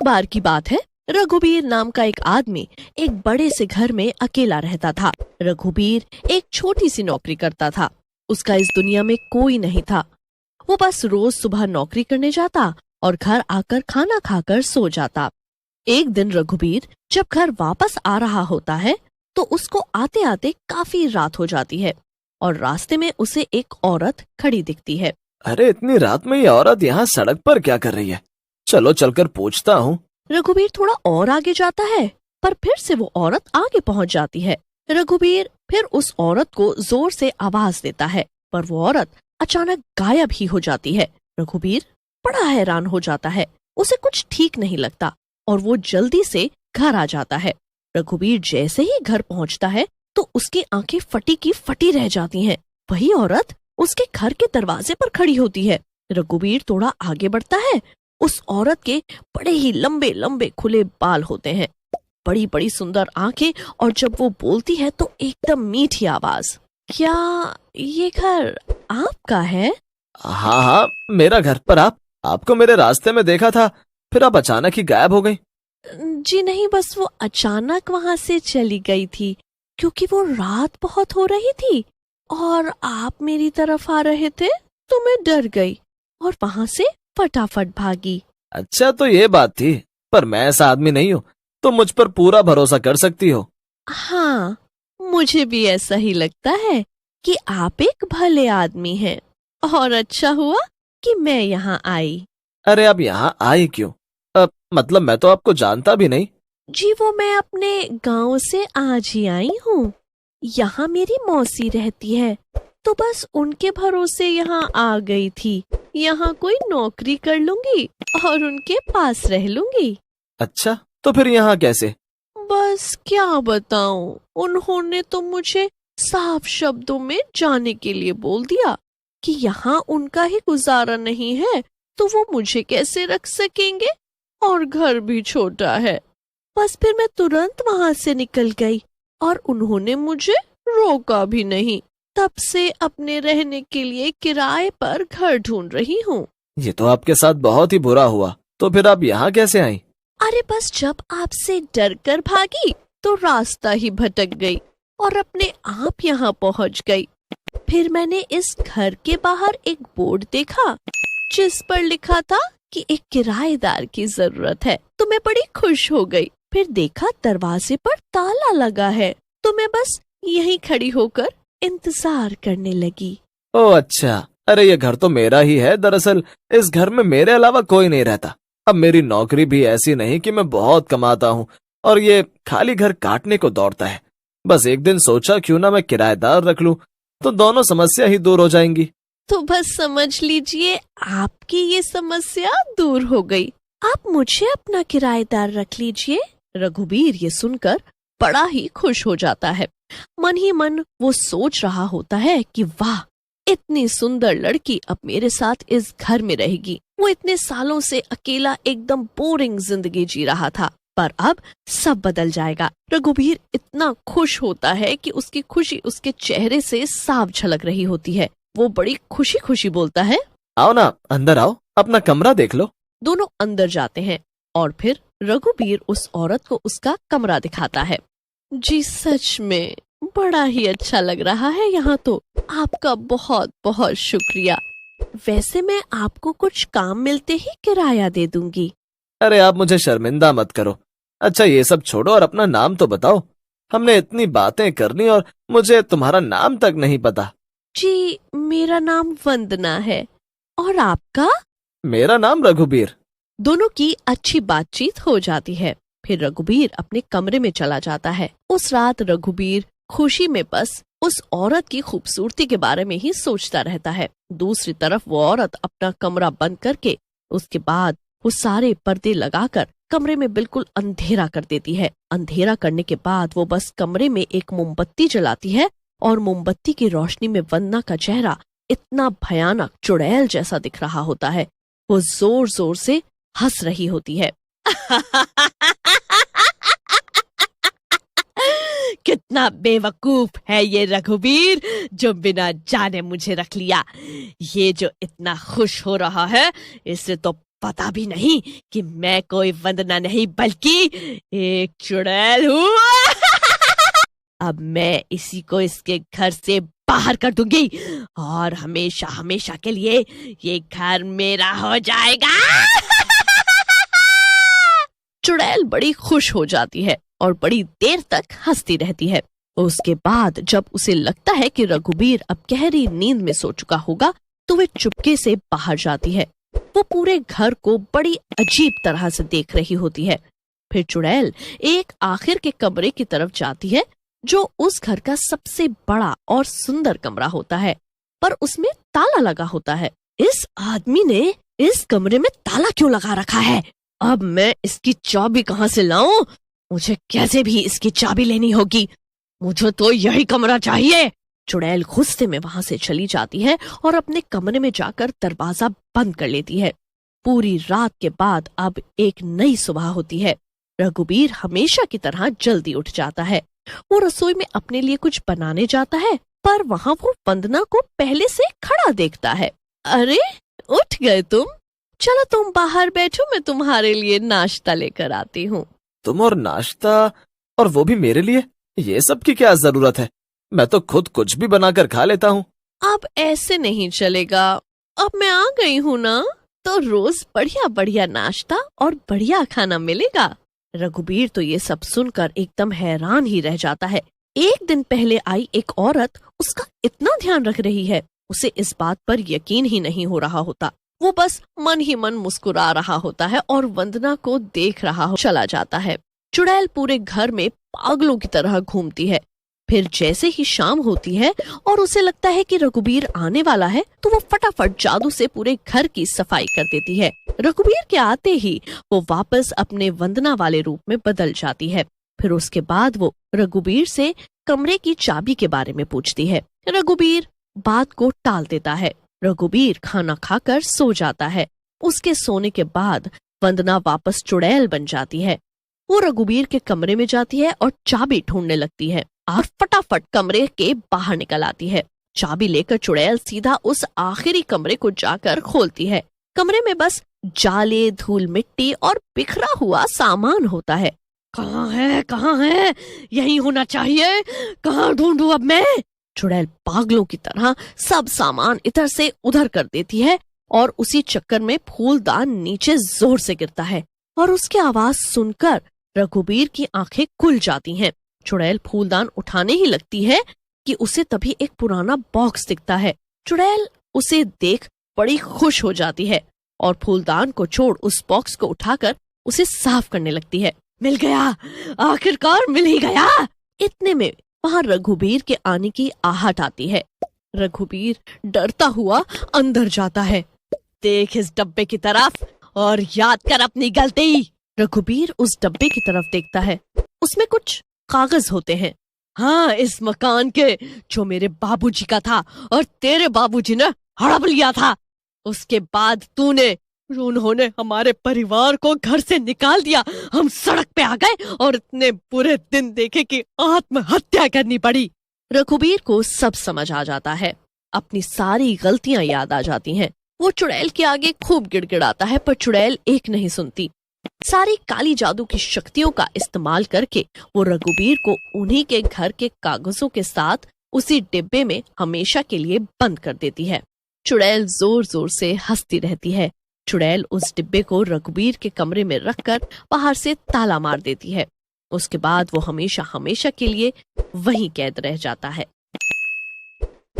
बार की बात है, रघुबीर नाम का एक आदमी एक बड़े से घर में अकेला रहता था। रघुबीर एक छोटी सी नौकरी करता था। उसका इस दुनिया में कोई नहीं था। वो बस रोज सुबह नौकरी करने जाता और घर आकर खाना खाकर सो जाता। एक दिन रघुबीर जब घर वापस आ रहा होता है तो उसको आते आते काफी रात हो जाती है और रास्ते में उसे एक औरत खड़ी दिखती है। अरे इतनी रात में ये औरत यहाँ सड़क पर क्या कर रही है? चलो चलकर पूछता हूँ। रघुबीर थोड़ा और आगे जाता है पर फिर से वो औरत आगे पहुंच जाती है। रघुबीर फिर उस औरत को जोर से आवाज देता है पर वो औरत अचानक गायब ही हो जाती है। रघुबीर बड़ा हैरान हो जाता है। उसे कुछ ठीक नहीं लगता और वो जल्दी से घर आ जाता है। रघुबीर जैसे ही घर पहुंचता है तो उसकी आंखें फटी की फटी रह जाती हैं। वही औरत उसके घर के दरवाजे पर खड़ी होती है। रघुबीर थोड़ा आगे बढ़ता है। उस औरत के बड़े ही लंबे लंबे खुले बाल होते हैं, बड़ी बड़ी सुंदर आंखें और जब वो बोलती है तो एकदम मीठी आवाज। क्या ये घर आपका है? हाँ हाँ, मेरा घर। पर आपको मेरे रास्ते में देखा था, फिर आप अचानक ही गायब हो गई। जी नहीं, बस वो अचानक वहां से चली गई थी क्योंकि वो रात बहुत हो रही थी और आप मेरी तरफ आ रहे थे तो मैं डर गई और वहां से फटाफट भागी। अच्छा तो ये बात थी, पर मैं ऐसा आदमी नहीं हूँ, तो मुझ पर पूरा भरोसा कर सकती हो। हाँ, मुझे भी ऐसा ही लगता है कि आप एक भले आदमी हैं और अच्छा हुआ कि मैं यहाँ आई। अरे आप यहाँ आई क्यों? मतलब मैं तो आपको जानता भी नहीं। जी वो मैं अपने गांव से आज ही आई हूँ। यहाँ मेरी मौसी रहती है तो बस उनके भरोसे यहाँ आ गई थी। यहाँ कोई नौकरी कर लूंगी और उनके पास रह लूंगी। अच्छा तो फिर यहाँ कैसे? बस क्या बताऊं, उन्होंने तो मुझे साफ शब्दों में जाने के लिए बोल दिया कि यहाँ उनका ही गुजारा नहीं है तो वो मुझे कैसे रख सकेंगे और घर भी छोटा है। बस फिर मैं तुरंत वहां से निकल गई और उन्होंने मुझे रोका भी नहीं। तब से अपने रहने के लिए किराए पर घर ढूंढ रही हूँ। ये तो आपके साथ बहुत ही बुरा हुआ। तो फिर आप यहाँ कैसे आई? अरे बस जब आपसे डर कर भागी तो रास्ता ही भटक गई और अपने आप यहाँ पहुँच गई। फिर मैंने इस घर के बाहर एक बोर्ड देखा जिस पर लिखा था कि एक किराएदार की जरूरत है, तो मैं बड़ी खुश हो गई। फिर देखा दरवाजे पर ताला लगा है तो मैं बस यहीं खड़ी होकर इंतजार करने लगी। ओह अच्छा, अरे ये घर तो मेरा ही है। दरअसल इस घर में मेरे अलावा कोई नहीं रहता। अब मेरी नौकरी भी ऐसी नहीं कि मैं बहुत कमाता हूँ और ये खाली घर काटने को दौड़ता है। बस एक दिन सोचा क्यों ना मैं किराएदार रख लूं, तो दोनों समस्या ही दूर हो जाएंगी। तो बस समझ लीजिए आपकी ये समस्या दूर हो गई। आप मुझे अपना किराएदार रख लीजिए। रघुबीर ये सुनकर बड़ा ही खुश हो जाता है। मन ही मन वो सोच रहा होता है कि वाह, इतनी सुंदर लड़की अब मेरे साथ इस घर में रहेगी। वो इतने सालों से अकेला एकदम बोरिंग जिंदगी जी रहा था, पर अब सब बदल जाएगा। रघुबीर इतना खुश होता है कि उसकी खुशी उसके चेहरे से साफ झलक रही होती है। वो बड़ी खुशी खुशी बोलता है, आओ ना, अंदर आओ, अपना कमरा देख लो। दोनों अंदर जाते हैं और फिर रघुबीर उस औरत को उसका कमरा दिखाता है। जी सच में बड़ा ही अच्छा लग रहा है यहाँ तो। आपका बहुत बहुत शुक्रिया। वैसे मैं आपको कुछ काम मिलते ही किराया दे दूंगी। अरे आप मुझे शर्मिंदा मत करो। अच्छा ये सब छोड़ो और अपना नाम तो बताओ। हमने इतनी बातें करनी और मुझे तुम्हारा नाम तक नहीं पता। जी मेरा नाम वंदना है। और आपका? मेरा नाम रघुबीर। दोनों की अच्छी बातचीत हो जाती है। फिर रघुबीर अपने कमरे में चला जाता है। उस रात रघुबीर खुशी में बस उस औरत की खूबसूरती के बारे में ही सोचता रहता है। दूसरी तरफ वो औरत अपना कमरा बंद करके उसके बाद वो सारे पर्दे लगाकर कमरे में बिल्कुल अंधेरा कर देती है। अंधेरा करने के बाद वो बस कमरे में एक मोमबत्ती जलाती है और मोमबत्ती की रोशनी में वंदना का चेहरा इतना भयानक चुड़ैल जैसा दिख रहा होता है। वो जोर जोर से हंस रही होती है। कितना बेवकूफ है ये रघुबीर जो बिना जाने मुझे रख लिया। ये जो इतना खुश हो रहा है इसे तो पता भी नहीं कि मैं कोई वंदना नहीं बल्कि एक चुड़ैल हूँ। अब मैं इसी को इसके घर से बाहर कर दूंगी और हमेशा हमेशा के लिए ये घर मेरा हो जाएगा। चुड़ैल बड़ी खुश हो जाती है और बड़ी देर तक हंसती रहती है। उसके बाद जब उसे लगता है कि रघुबीर अब गहरी नींद में सो चुका होगा तो वे चुपके से बाहर जाती है। वो पूरे घर को बड़ी अजीब तरह से देख रही होती है। फिर चुड़ैल एक आखिर के कमरे की तरफ जाती है जो उस घर का सबसे बड़ा और सुंदर कमरा होता है, पर उसमें ताला लगा होता है। इस आदमी ने इस कमरे में ताला क्यों लगा रखा है? अब मैं इसकी चाबी कहाँ से लाऊं? मुझे कैसे भी इसकी चाबी लेनी होगी। मुझे तो यही कमरा चाहिए। चुड़ैल गुस्से में वहां से चली जाती है और अपने कमरे में जाकर दरवाजा बंद कर लेती है। पूरी रात के बाद अब एक नई सुबह होती है। रघुबीर हमेशा की तरह जल्दी उठ जाता है। वो रसोई में अपने लिए कुछ बनाने जाता है, पर वहाँ वो वंदना को पहले से खड़ा देखता है। अरे उठ गए तुम? चलो तुम बाहर बैठो, मैं तुम्हारे लिए नाश्ता लेकर आती हूँ। तुम और नाश्ता, और वो भी मेरे लिए? ये सब की क्या जरूरत है? मैं तो खुद कुछ भी बनाकर खा लेता हूँ। अब ऐसे नहीं चलेगा। अब मैं आ गई हूँ ना, तो रोज बढ़िया बढ़िया नाश्ता और बढ़िया खाना मिलेगा। रघुबीर तो ये सब सुनकर एकदम हैरान ही रह जाता है। एक दिन पहले आई एक औरत उसका इतना ध्यान रख रही है, उसे इस बात पर यकीन ही नहीं हो रहा होता। वो बस मन ही मन मुस्कुरा रहा होता है और वंदना को देख रहा चला जाता है। चुड़ैल पूरे घर में पागलों की तरह घूमती है। फिर जैसे ही शाम होती है और उसे लगता है कि रघुबीर आने वाला है, तो वो फटाफट जादू से पूरे घर की सफाई कर देती है। रघुबीर के आते ही वो वापस अपने वंदना वाले रूप में बदल जाती है। फिर उसके बाद वो रघुबीर से कमरे की चाबी के बारे में पूछती है। रघुबीर बात को टाल देता है। रघुबीर खाना खाकर सो जाता है। उसके सोने के बाद वंदना वापस चुड़ैल बन जाती है। वो रघुबीर के कमरे में जाती है और चाबी ढूंढने लगती है और फटाफट कमरे के बाहर निकल आती है। चाबी लेकर चुड़ैल सीधा उस आखिरी कमरे को जाकर खोलती है। कमरे में बस जाले, धूल मिट्टी और बिखरा हुआ सामान होता है। कहाँ है, कहाँ है? यही होना चाहिए। कहाँ ढूंढूं अब मैं? चुड़ैल पागलों की तरह सब सामान इधर से उधर कर देती है और उसी चक्कर में फूलदान नीचे जोर से गिरता है और उसकी आवाज सुनकर रघुबीर की आंखें खुल जाती हैं। चुड़ैल फूलदान उठाने ही लगती है कि उसे तभी एक पुराना बॉक्स दिखता है। चुड़ैल उसे देख बड़ी खुश हो जाती है और फूलदान को छोड़ उस बॉक्स को उठाकर उसे साफ करने लगती है। मिल गया, आखिरकार मिल ही गया। इतने में वहाँ रघुबीर के आने की आहट आती है। रघुबीर डरता हुआ अंदर जाता है। देख इस डब्बे की तरफ और याद कर अपनी गलती। रघुबीर उस डब्बे की तरफ देखता है। उसमें कुछ कागज होते हैं। हाँ, इस मकान के, जो मेरे बाबूजी का था और तेरे बाबूजी ने हड़प लिया था। उसके बाद उन्होंने हमारे परिवार को घर से निकाल दिया। हम सड़क पे आ गए और इतने बुरे दिन देखे कि आत्महत्या करनी पड़ी। रघुबीर को सब समझ आ जाता है। अपनी सारी गलतियां याद आ जाती हैं। वो चुड़ैल के आगे खूब गिड़गिड़ाता है, पर चुड़ैल एक नहीं सुनती। सारी काली जादू की शक्तियों का इस्तेमाल करके वो रघुबीर को उन्हीं के घर के कागजों के साथ उसी डिब्बे में हमेशा के लिए बंद कर देती है। चुड़ैल जोर जोर से हंसती रहती है। चुड़ैल उस डिब्बे को रघुबीर के कमरे में रखकर बाहर से ताला मार देती है। उसके बाद वो हमेशा हमेशा के लिए वहीं कैद रह जाता है।